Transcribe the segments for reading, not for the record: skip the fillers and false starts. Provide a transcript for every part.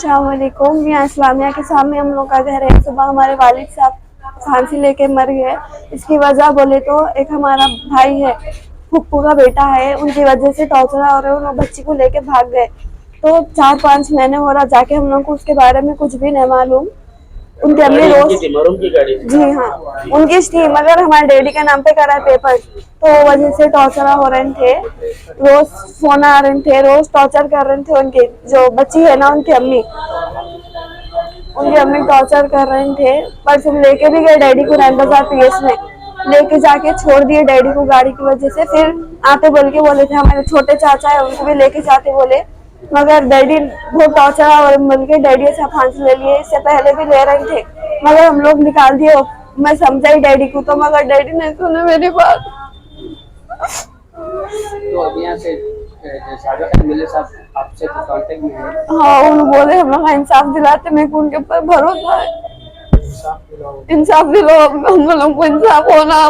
अस्सलामुअलैकुम। यहाँ इस्लामिया के सामने हम लोग का घर है। सुबह हमारे वालिद साहब फांसी लेके मर गए। इसकी वजह बोले तो एक हमारा भाई है, फुप्पू का बेटा है, उनकी वजह से टॉर्चर हो रहे, उन्होंने बच्ची को लेके भाग गए। तो 4-5 महीने हो रहा जाके, हम लोग को उसके बारे में कुछ भी नहीं मालूम। उनके अम्मी रोज जी हाँ उनकी थी, मगर हमारे डैडी के नाम पे करा है पेपर, तो वजह से टॉर्चर हो रहे थे। रोज फोन आ रहे थे, रोज टॉर्चर कर रहे थे। उनके जो बच्ची है ना, उनकी अम्मी टॉर्चर कर रहे थे। पर फिर लेके भी गए डैडी को रैन बाजार पीएस में, लेके जाके छोड़ दिए डैडी को गाड़ी की वजह से। फिर आते बोल के बोले थे हमारे छोटे चाचा है, उनको भी लेके जाते बोले, मगर डैडी बहुत टॉर्चर और मिल के डैडी से फांसी ले लिए। इससे पहले भी ले रहे थे, मगर हम लोग निकाल दिए। मैं समझाई डैडी को, तो मगर डैडी ने सुने मेरी बात। तो अब यहाँ से मिले साहब आपसे तो कांटेक्ट में है? हाँ, उन्होंने बोले हम लोग इंसाफ दिलाते, मेरे को उनके ऊपर भरोसा है। इंसाफ दिलाओ, हम लोग को इंसाफ होना।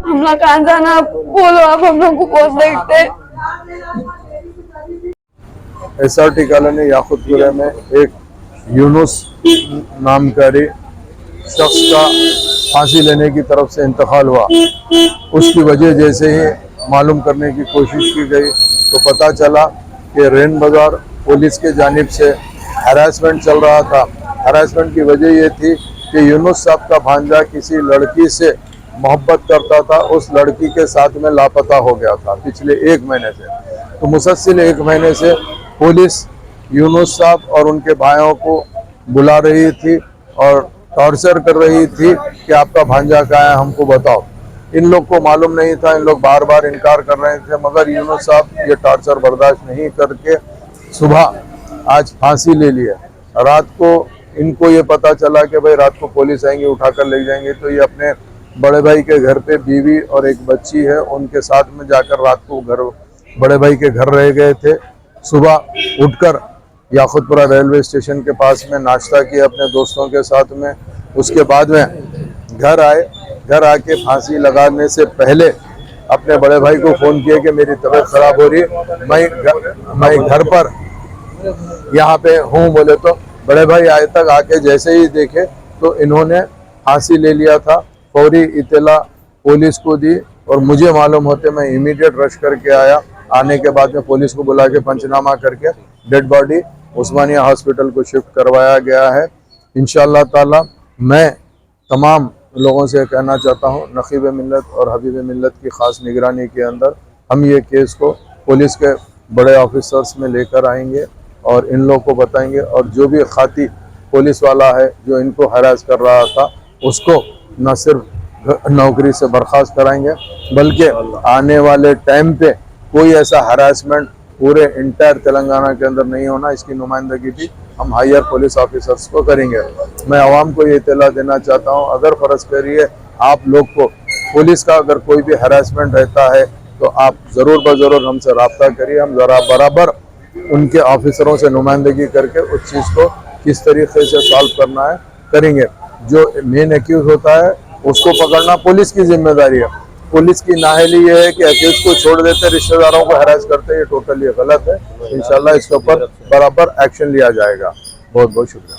हम लोग कहाँ जाना बोलो, आप हम लोग को बहुत देखते। SRT कॉलोनी याकूतपुरा में एक यूनुस नामकारी शख्स का फांसी लेने की तरफ से इंतकाल हुआ। उसकी वजह जैसे ही मालूम करने की कोशिश की गई तो पता चला कि रैन बाजार पुलिस के जानिब से हरासमेंट चल रहा था। हरासमेंट की वजह ये थी कि यूनुस साहब का भांजा किसी लड़की से मोहब्बत करता था, उस लड़की के साथ में लापता हो गया था पिछले 1 महीने से। तो मुसलसल 1 महीने से पुलिस यूनुस साहब और उनके भाइयों को बुला रही थी और टॉर्चर कर रही थी कि आपका भांजा कहाँ है, हमको बताओ। इन लोग को मालूम नहीं था, इन लोग बार बार इनकार कर रहे थे, मगर यूनुस साहब ये टॉर्चर बर्दाश्त नहीं करके सुबह आज फांसी ले लिया। रात को इनको ये पता चला कि भाई रात को पुलिस आएंगे, उठाकर ले जाएंगे, तो ये अपने बड़े भाई के घर पे बीवी और एक बच्ची है उनके साथ में जाकर रात को बड़े भाई के घर रह गए थे। सुबह उठकर याकूतपुरा रेलवे स्टेशन के पास में नाश्ता किया अपने दोस्तों के साथ में। उसके बाद में घर आए। घर आके फांसी लगाने से पहले अपने बड़े भाई को फ़ोन किया कि मेरी तबीयत ख़राब हो रही है, मैं घर पर यहाँ पे हूँ। बोले तो बड़े भाई आए तक आके जैसे ही देखे तो इन्होंने फांसी ले लिया था। फौरी इत्तला पुलिस को दी और मुझे मालूम होते मैं इमीडिएट रश करके आया। आने के बाद में पुलिस को बुला के पंचनामा करके डेड बॉडी उस्मानिया हॉस्पिटल को शिफ्ट करवाया गया है। इंशाअल्लाह ताला मैं तमाम लोगों से कहना चाहता हूँ, नकीब मिल्लत और हबीब मिल्लत की ख़ास निगरानी के अंदर हम ये केस को पुलिस के बड़े ऑफिसर्स में लेकर आएंगे और इन लोगों को बताएंगे, और जो भी खाती पुलिस वाला है जो इनको हरास कर रहा था उसको न सिर्फ नौकरी से बर्खास्त कराएंगे, बल्कि आने वाले टाइम पे कोई ऐसा हरासमेंट पूरे इंटायर तेलंगाना के अंदर नहीं होना, इसकी नुमाइंदगी भी हम हायर पुलिस ऑफिसर्स को करेंगे। मैं आवाम को ये इत्तला देना चाहता हूँ, अगर फ़र्ज़ करिए आप लोग को पुलिस का अगर कोई भी हरासमेंट रहता है तो आप ज़रूर ब-ज़रूर हमसे रब्ता करिए। हम ज़रा बराबर उनके ऑफिसरों से नुमाइंदगी करके उस चीज़ को किस तरीके से सॉल्व करना है करेंगे। जो मेन एक्यूज होता है उसको पकड़ना पुलिस की जिम्मेदारी है। पुलिस की नाअहली ये है कि अक्यूज को छोड़ देते, रिश्तेदारों को हरास करते, ये टोटली गलत है। इंशाल्लाह इसके ऊपर बराबर एक्शन लिया जाएगा। बहुत बहुत शुक्रिया।